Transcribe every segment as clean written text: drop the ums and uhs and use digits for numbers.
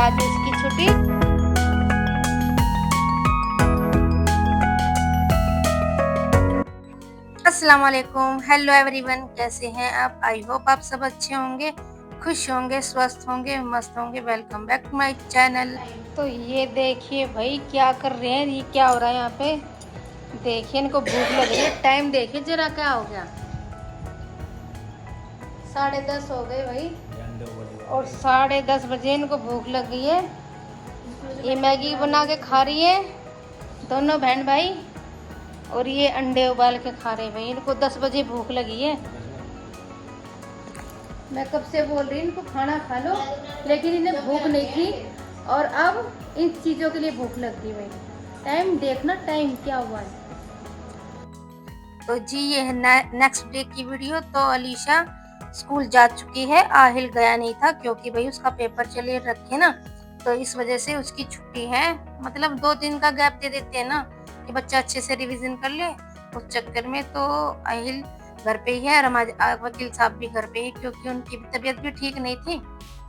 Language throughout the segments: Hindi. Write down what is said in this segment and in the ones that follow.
आज इसकी छुट्टी। अस्सलाम वालेकुम, हेलो एवरीवन, कैसे हैं आप? आई होप आप सब अच्छे होंगे, खुश होंगे, स्वस्थ होंगे, मस्त होंगे। Welcome back to my channel. तो ये देखिए भाई क्या कर रहे हैं, ये क्या हो रहा है यहाँ पे। देखिए इनको भूख लग रही है। टाइम देखिए जरा क्या हो गया, 10:30 हो गए भाई, और 10:30 बजे इनको भूख लग गई है। ये मैगी बना के खा रही है दोनों बहन भाई, और ये अंडे उबाल के खा रहे भाई। इनको 10 बजे भूख लगी है। मैं कब से बोल रही हूँ इनको खाना खा लो, लेकिन इन्हें भूख नहीं थी, और अब इन चीज़ों के लिए भूख लग गई भाई। टाइम देखना, टाइम क्या हुआ है। तो जी ये है नेक्स्ट डे की वीडियो। तो अलीशा स्कूल जा चुकी है, आहिल गया नहीं था क्योंकि भाई उसका पेपर चले रखे ना, तो इस वजह से उसकी छुट्टी है। मतलब 2 दिन का गैप दे देते हैं ना कि बच्चा अच्छे से रिवीजन कर ले, उस चक्कर में तो आहिल घर पे ही है, और हमारे वकील साहब भी घर पे ही, क्योंकि उनकी तबीयत भी ठीक नहीं थी,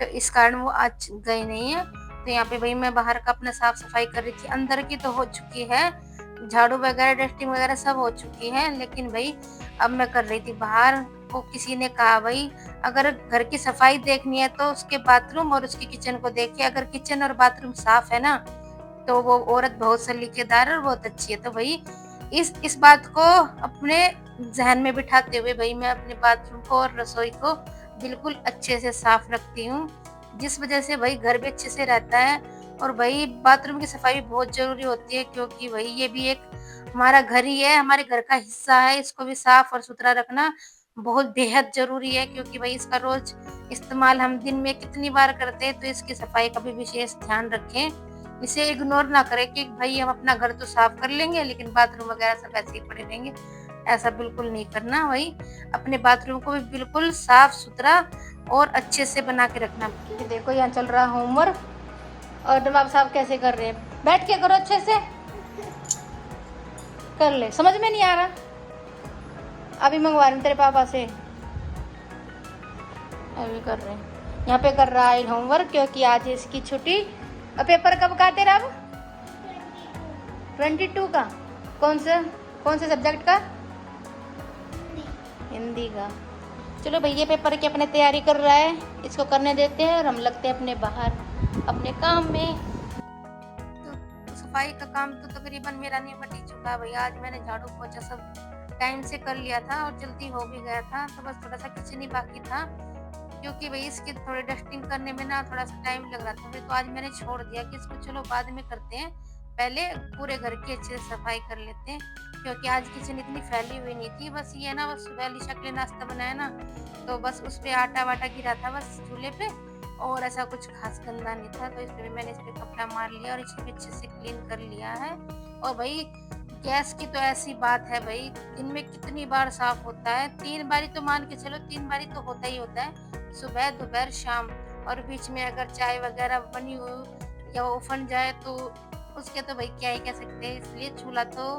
तो इस कारण वो आज गए नहीं है। तो यहाँ पे भाई मैं बाहर का अपना साफ सफाई कर रही थी। अंदर की तो हो चुकी है, झाड़ू वगैरह डस्टिंग वगैरह सब हो चुकी है, लेकिन भाई अब मैं कर रही थी बाहर। वो किसी ने कहा भाई अगर घर की सफाई देखनी है तो उसके बाथरूम और उसकी किचन को देखिए। अगर किचन और बाथरूम साफ है ना तो वो औरत बहुत सलीकेदार और बहुत अच्छी है। तो भाई इस बात को अपने जहन में बिठाते हुए भाई मैं अपने बाथरूम को और रसोई को बिल्कुल अच्छे से साफ रखती हूँ, जिस वजह से भाई घर भी अच्छे से रहता है। और भाई बाथरूम की सफाई बहुत जरूरी होती है, क्योंकि भाई ये भी एक हमारा घर ही है, हमारे घर का हिस्सा है। इसको भी साफ और सुथरा रखना बहुत बेहद जरूरी है, क्योंकि भाई इसका रोज इस्तेमाल हम दिन में कितनी बार करते हैं, तो इसकी सफाई का भी विशेष ध्यान रखें। इसे इग्नोर ना करें कि भाई हम अपना घर तो साफ कर लेंगे लेकिन बाथरूम वगैरह सब ऐसे ही पड़े रहेंगे। ऐसा बिल्कुल नहीं करना। भाई अपने बाथरूम को भी बिल्कुल साफ सुथरा और अच्छे से बना के रखना। देखो यहाँ चल रहा होमवर्क, और नवाब साहब कैसे कर रहे हैं। बैठ के करो, अच्छे से कर ले, समझ में नहीं आ रहा। अभी मंगवा रहे तेरे पापा से, अभी कर रहे हैं। यहाँ पे कर रहा है होमवर्क, क्योंकि आज इसकी छुट्टी। और पेपर कब का तेरा? अब 22 का। कौन से सब्जेक्ट का? हिंदी का। चलो भैया पेपर की अपने तैयारी कर रहा है, इसको करने देते हैं और हम लगते हैं अपने बाहर अपने काम में। तो सफाई का काम तो तकरीबन मेरा निपट ही चुका भाई। आज मैंने झाड़ू पोछा सब टाइम से कर लिया था और जल्दी हो भी गया था, तो बस थोड़ा सा किचन ही बाकी था, क्योंकि भाई इसकी थोड़ी डस्टिंग करने में ना थोड़ा सा टाइम लग रहा था। तो आज मैंने छोड़ दिया कि इसको चलो बाद में करते हैं, पहले पूरे घर की अच्छे से सफाई कर लेते हैं, क्योंकि आज किचन इतनी फैली हुई नहीं थी। बस ये ना, बस सुबह अलीशा के लिए नाश्ता बनाया ना, तो बस उस पे आटा वाटा गिरा था बस चूल्हे पे, और ऐसा कुछ खास गंदा नहीं था। तो इस पे मैंने इस पे कपड़ा मार लिया और इसे भी अच्छे से क्लीन कर लिया है। और भाई गैस की तो ऐसी बात है भाई, दिन में कितनी बार साफ होता है? 3 बारी तो मान के चलो, 3 बारी तो होता ही होता है, सुबह दोपहर शाम। और बीच में अगर चाय वगैरह बनी हो या उफन जाए तो उसके तो भाई क्या ही कह सकते हैं। इसलिए चूल्हा तो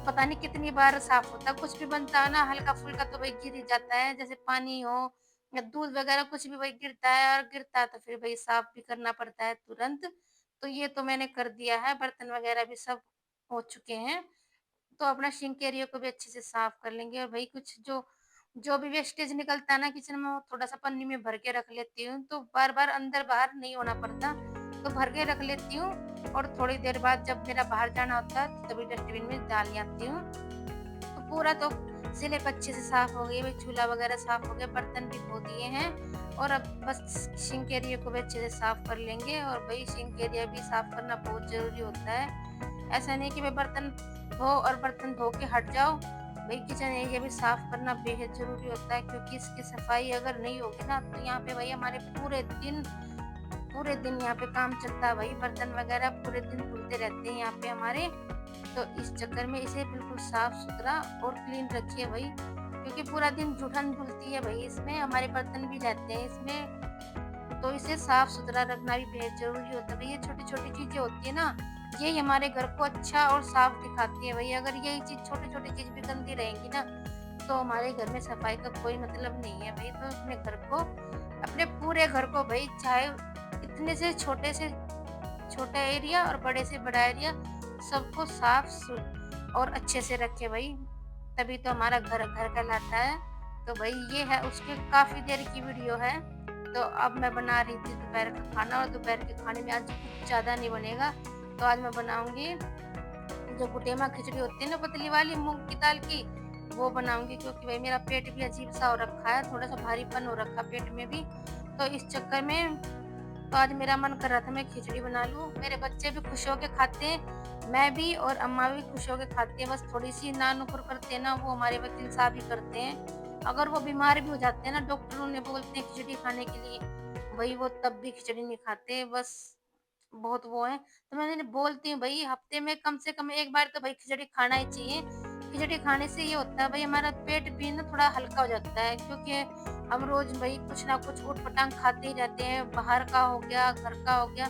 पता नहीं कितनी बार साफ होता है। कुछ भी बनता है ना हल्का फुल्का तो भाई गिर ही जाता है, जैसे पानी हो या दूध वगैरह कुछ भी भाई गिरता है, और गिरता है तो फिर भाई साफ भी करना पड़ता है तुरंत। तो ये तो मैंने कर दिया है, बर्तन वगैरह भी सब हो चुके हैं। तो अपना सिंक एरिया को भी अच्छे से साफ कर लेंगे। और भाई कुछ जो जो भी वेस्टेज निकलता है ना किचन में, वो थोड़ा सा पन्नी में भर के रख लेती हूँ, तो बार बार अंदर बाहर नहीं होना पड़ता, तो भर के रख लेती हूँ। और थोड़ी देर बाद जब मेरा बाहर जाना होता है तभी डस्टबिन में डाल आती हूँ। तो पूरा तो स्लैब अच्छे से साफ हो गई भाई, चूल्हा वगैरह साफ हो गया, बर्तन भी धो दिए हैं, और अब बस सिंक एरिया को भी अच्छे से साफ कर लेंगे। और भाई सिंक एरिया भी साफ करना बहुत जरूरी होता है। ऐसा नहीं कि भाई बर्तन धो और बर्तन धो के हट जाओ, भाई किचन एरिया भी साफ करना बेहद जरूरी होता है, क्योंकि इसकी सफाई अगर नहीं होगी ना तो यहाँ पे भाई हमारे पूरे दिन यहाँ पे काम चलता है भाई। बर्तन वगैरह पूरे दिन धुलते रहते हैं यहाँ पे हमारे, तो इस चक्कर में इसे बिल्कुल साफ सुथरा और क्लीन रखिए भाई, क्योंकि पूरा दिन जुठन धुलती है भाई, इसमें हमारे बर्तन भी रहते हैं इसमें, तो इसे साफ सुथरा रखना भी बेहद जरूरी होता है भाई। ये छोटी छोटी चीजें होती है ना, यही हमारे घर को अच्छा और साफ दिखाती है भाई। अगर यही चीज छोटी छोटी चीज भी गंदी रहेंगी ना तो हमारे घर में सफाई का कोई मतलब नहीं है भाई। तो अपने घर को, अपने पूरे घर को भाई, चाहे इतने से छोटा एरिया और बड़े से बड़ा एरिया सबको और अच्छे से रखे भाई, तभी तो हमारा घर घर कहलाता है। तो भाई ये है उसके काफी देर की वीडियो है। तो अब मैं बना रही थी दोपहर का खाना, और दोपहर के खाने में आज कुछ ज्यादा नहीं बनेगा। तो आज मैं बनाऊंगी जो गुटेमा खिचड़ी होती है ना, पतली वाली मूंग की दाल की, वो बनाऊंगी। क्योंकि भाई मेरा पेट भी अजीब सा हो रखा है, थोड़ा सा भारीपन हो रखा पेट में भी, तो इस चक्कर में तो आज मेरा मन कर रहा था मैं खिचड़ी बना लूं। मेरे बच्चे भी खुश होके खाते हैं, मैं भी और अम्मा भी खुश होके खाते हैं। बस थोड़ी सी ना नुकुर करते हैं ना, वो हमारे वकील साहब ही करते हैं। अगर वो बीमार भी हो जाते हैं ना, डॉक्टर उन्हें बोलते हैं खिचड़ी खाने के लिए, भाई वो तब भी खिचड़ी नहीं खाते। बस बहुत वो है। तो मैं बोलती हूँ भाई हफ्ते में कम से कम एक बार तो भाई खिचड़ी खाना ही चाहिए। खिचड़ी खाने से ये होता है भाई हमारा पेट भी ना थोड़ा हल्का हो जाता है। क्योंकि हम रोज भाई कुछ ना कुछ उठ पटांग खाते ही रहते हैं, बाहर का हो गया, घर का हो गया,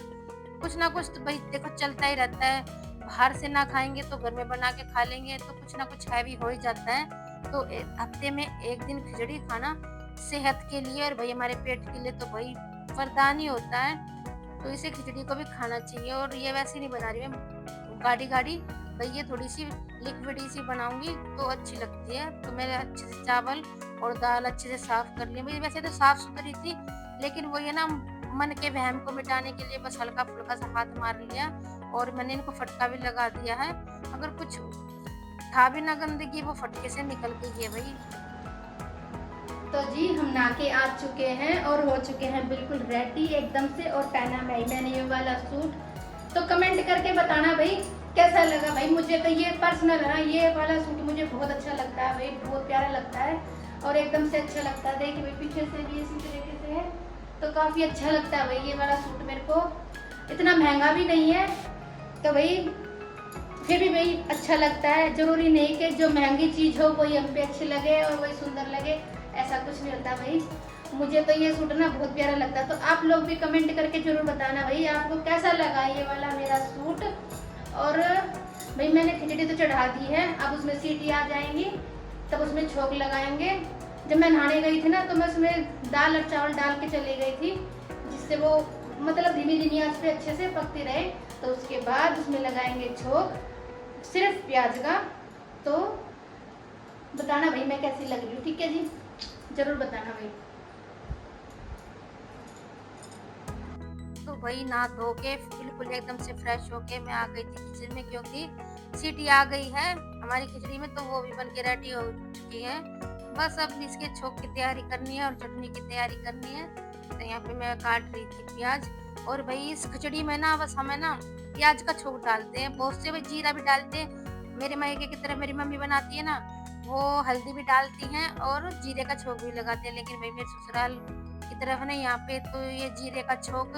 कुछ ना कुछ तो भाई देखो चलता ही रहता है। बाहर से ना खाएंगे तो घर में बना के खा लेंगे, तो कुछ ना कुछ हैवी हो ही जाता है। तो हफ्ते में एक दिन खिचड़ी खाना सेहत के लिए और भाई हमारे पेट के लिए तो भाई वरदान ही होता है। तो इसे खिचड़ी को भी खाना चाहिए। और ये वैसे नहीं बना रही मैं गाढ़ी गाढ़ी, भाई ये थोड़ी सी लिक्विड सी बनाऊंगी तो अच्छी लगती है। तो मैंने अच्छे से चावल और दाल अच्छे से साफ कर ली। भाई वैसे तो साफ सुथरी थी, लेकिन वो ये ना मन के वहम को मिटाने के लिए बस हल्का फुल्का सा हाथ मार लिया, और मैंने इनको फटका भी लगा दिया है। अगर कुछ था भी ना गंदगी, वो फटके से निकल गई है भाई। तो जी हम नहा के आ चुके हैं और हो चुके हैं बिल्कुल रेडी एकदम से। और पहना मैंने ये वाला सूट, तो कमेंट करके बताना भाई कैसा लगा। भाई मुझे तो ये पर्सनल है ना, ये वाला सूट मुझे बहुत अच्छा लगता है भाई, बहुत प्यारा लगता है और एकदम से अच्छा लगता है। देखिए भाई पीछे से भी इसी तरीके से है, तो काफ़ी अच्छा लगता है भाई ये वाला सूट मेरे को। इतना महंगा भी नहीं है, तो भाई फिर भी भाई अच्छा लगता है। जरूरी नहीं कि जो महंगी चीज़ हो वही हम पे अच्छी लगे और वही सुंदर लगे, ऐसा कुछ नहीं होता भाई। मुझे तो ये सूट ना बहुत प्यारा लगता है। तो आप लोग भी कमेंट करके जरूर बताना भाई आपको कैसा लगा ये वाला मेरा सूट। और भाई मैंने खिचड़ी तो चढ़ा दी है, अब उसमें सीटी आ जाएंगी तब उसमें छोंक लगाएंगे। जब मैं नहाने गई थी ना, तो मैं उसमें दाल और चावल डाल के चली गई थी, जिससे वो मतलब धीमी धीमी आंच पे अच्छे से पकती रहे। तो उसके बाद उसमें लगाएंगे छोंक सिर्फ प्याज का। तो बताना भाई मैं कैसी लग रही हूँ, ठीक है जी, जरूर बताना भाई। तो भाई नहा धो के बिल्कुल एकदम से फ्रेश होके मैं आ गई थी किचन में, क्योंकि सीटी आ गई है हमारी खिचड़ी में, तो वो भी बन के रेडी हो चुकी है। बस अब इसके छोंक की तैयारी करनी है और चटनी की तैयारी करनी है। तो यहाँ पे मैं काट रही थी प्याज। और भाई इस खिचड़ी में ना बस हमें ना प्याज का छोंक डालते हैं, बहुत से भाई जीरा भी डालते हैं। मेरे मायके की तरफ मेरी मम्मी बनाती है ना, वो हल्दी भी डालती हैं और जीरे का छोंक भी लगाते हैं। लेकिन भाई मेरे ससुराल की तरफ ना यहाँ पे तो ये जीरे का छोंक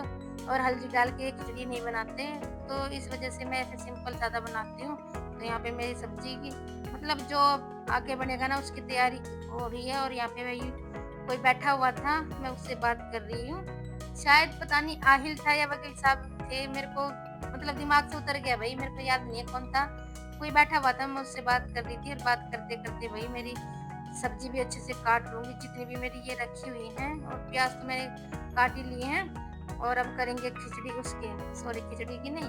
और हल्दी डाल के खिचड़ी नहीं बनाते, तो इस वजह से मैं ऐसे सिंपल ज़्यादा बनाती हूँ। तो यहाँ पे मेरी सब्जी की मतलब जो आगे बनेगा ना उसकी तैयारी हो रही है। और यहाँ पे भाई कोई बैठा हुआ था, मैं उससे बात कर रही हूँ। शायद पता नहीं आहिल था या वकील साहब थे, मेरे को मतलब दिमाग से उतर गया भाई, मेरे को याद नहीं है कौन था। कोई बैठा हुआ था, मैं उससे बात कर रही थी। और बात करते करते भाई मेरी सब्जी भी अच्छे से काट लूँगी, जितनी भी मेरी ये रखी हुई हैं। और प्याज तो मैंने काट ही लिए हैं। और अब करेंगे खिचड़ी खिचड़ी की नहीं,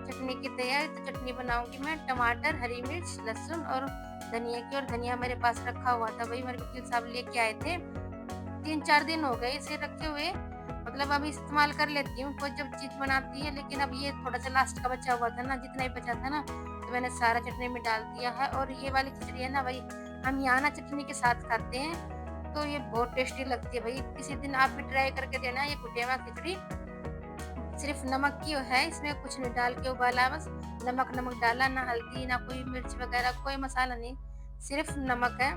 चटनी की तैयारी। तो चटनी बनाऊंगी मैं टमाटर, हरी मिर्च, लहसुन और धनिया की। और धनिया मेरे पास रखा हुआ था भाई, मेरे वकील साहब लेके आए थे, 3-4 दिन हो गए इसे रखे हुए। मतलब अभी इस्तेमाल कर लेती हूँ कोई जब चीज बनाती है। लेकिन अब ये थोड़ा सा लास्ट का बचा हुआ था ना, जितना ही बचा था ना, तो मैंने सारा चटनी में डाल दिया है। और ये वाली खिचड़ी है ना भाई, हम यहाँ ना चटनी के साथ खाते हैं, तो ये बहुत टेस्टी लगती है भाई। किसी दिन आप भी ट्राई करके देना। ये गुटेमा खिचड़ी सिर्फ नमक की है, इसमें कुछ नहीं डाल के उबाला, बस नमक डाला, ना हल्दी ना कोई मिर्च वगैरह, कोई मसाला नहीं, सिर्फ नमक है।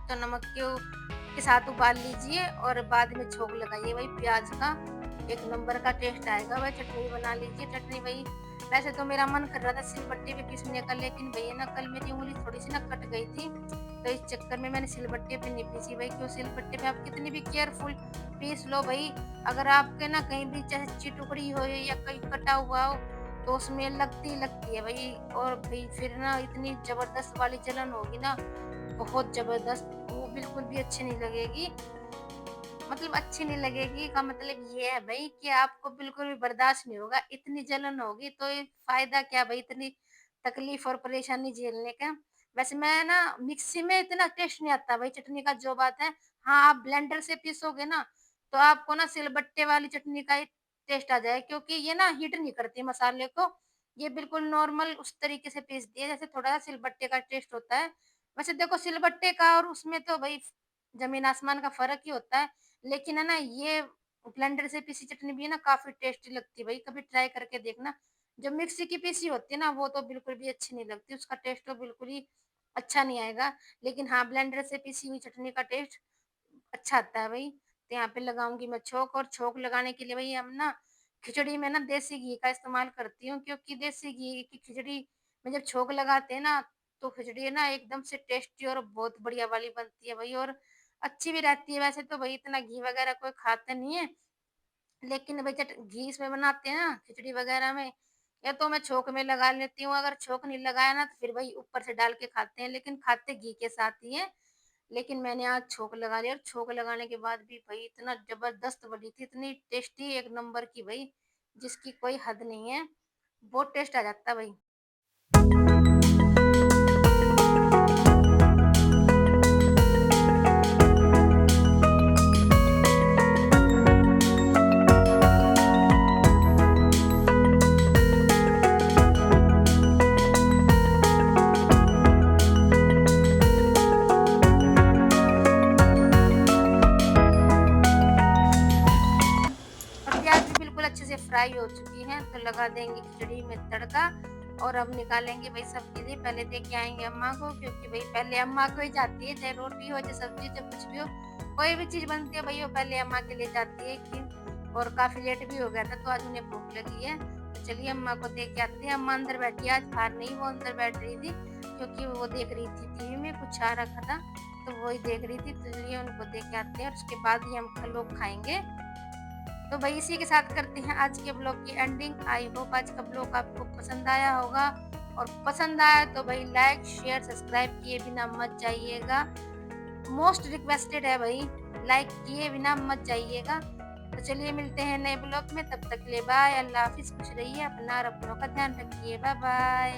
तो नमक के साथ उबाल लीजिए और बाद में छोंक लगाइए भाई प्याज का, एक नंबर का टेस्ट आएगा भाई। चटनी बना लीजिए। चटनी भाई वैसे तो मेरा मन कर रहा था सिलबट्टे पे पीसने का, लेकिन भैया ना कल मेरी उंगली थोड़ी सी ना कट गई थी, तो इस चक्कर में मैंने सिलबट्टे पे नहीं पीसी भाई। क्यों, सिलबट्टे पे आप कितनी भी केयरफुल पीस लो भाई, अगर आपके ना कहीं भी चाहे अच्छी टुकड़ी हो या कहीं कटा हुआ हो, तो उसमें लगती है भाई। और भाई फिर ना इतनी जबरदस्त वाली जलन होगी ना, बहुत जबरदस्त, वो बिल्कुल भी अच्छी नहीं लगेगी। मतलब अच्छी नहीं लगेगी का मतलब ये है भाई कि आपको बिल्कुल भी बर्दाश्त नहीं होगा, इतनी जलन होगी तो ये फ़ायदा क्या भाई इतनी तकलीफ़ और परेशानी झेलने का। वैसे मैं ना मिक्सी में इतना टेस्ट नहीं आता भाई चटनी का जो बात है, हाँ, आप ब्लेंडर से पीसोगे ना, तो आपको ना सिलबट्टे वाली चटनी का ही टेस्ट आ जाएगा क्योंकि ये ना हीट नहीं करती मसाले को, ये बिल्कुल नॉर्मल उस तरीके से पीसती है जैसे थोड़ा-सा सिलबट्टे का टेस्ट होता है। वैसे देखो सिलबट्टे का और उसमें तो भई ज़मीन आसमान का फ़र्क ही होता है। लेकिन है ना ये ब्लेंडर से पीसी चटनी भी है ना काफ़ी टेस्टी लगती है भाई, कभी ट्राई करके देखना। जो मिक्सी की पीसी होती है ना वो तो बिल्कुल भी अच्छी नहीं लगती, उसका टेस्ट तो बिल्कुल ही अच्छा नहीं आएगा। लेकिन हाँ, ब्लेंडर से पीसी हुई चटनी का टेस्ट अच्छा आता है भई। तो यहाँ पे लगाऊँगी मैं छौंक और छौंक लगाने के लिए भई हम ना खिचड़ी में ना देसी घी का इस्तेमाल करती हूँ क्योंकि देसी घी की खिचड़ी में जब छौंक लगाते हैं ना, तो खिचड़ी ना एकदम से टेस्टी और बहुत बढ़िया वाली बनती है भई और अच्छी भी रहती है। वैसे तो भई इतना घी वगैरह कोई खाता नहीं है, लेकिन भई घी इसमें बनाते हैं ना खिचड़ी वगैरह में, या तो मैं छौंक में लगा लेती हूँ, अगर छौंक नहीं लगाया ना तो फिर भई ऊपर से डाल के खाते हैं, लेकिन खाते घी के साथ ही हैं। लेकिन मैंने आज छौंक लगा लिया और छौंक लगाने के बाद भी भई इतना ज़बरदस्त बनी थी, इतनी टेस्टी एक नंबर की भई, जिसकी कोई हद नहीं है। बहुत टेस्ट आ जाता है भई। और प्याज़ भी बिल्कुल अच्छे से फ्राई हो चुकी हैं, तो लगा देंगे खिचड़ी में तड़का और अब निकालेंगे भई सबके लिए। पहले दे के आएँगे अम्मा को क्योंकि भई पहले अम्मा को ही जाती है, चाहे रोटी हो, चाहे सब्ज़ी, चाहे कुछ भी हो। कोई भी चीज़ बनती है भई वो पहले अम्मा के लिए जाती है कि और काफ़ी लेट भी हो गया था तो आज उन्हें भूख लगी है। तो चलिए अम्मा को दे के आते हैं। अम्मा अंदर बैठी है, आज बाहर नहीं, वो अंदर बैठ रही थी क्योंकि वो देख रही थी टीवी में कुछ आ रखा था, तो वही देख रही थी। तो चलिए उनको दे के आते हैं और उसके बाद ही हम लोग खाएँगे। तो भाई इसी के साथ करते हैं आज के ब्लॉग की एंडिंग। आई होप आज का ब्लॉग आपको पसंद आया होगा और पसंद आया तो भाई लाइक शेयर सब्सक्राइब किए बिना मत जाइएगा। मोस्ट रिक्वेस्टेड है भाई, लाइक किए बिना मत जाइएगा। तो चलिए मिलते हैं नए ब्लॉग में, तब तक के लिए बाय, अल्लाह हाफिज, खुश रहिए अपना और अपनों का ध्यान रखिए, बाय बाय।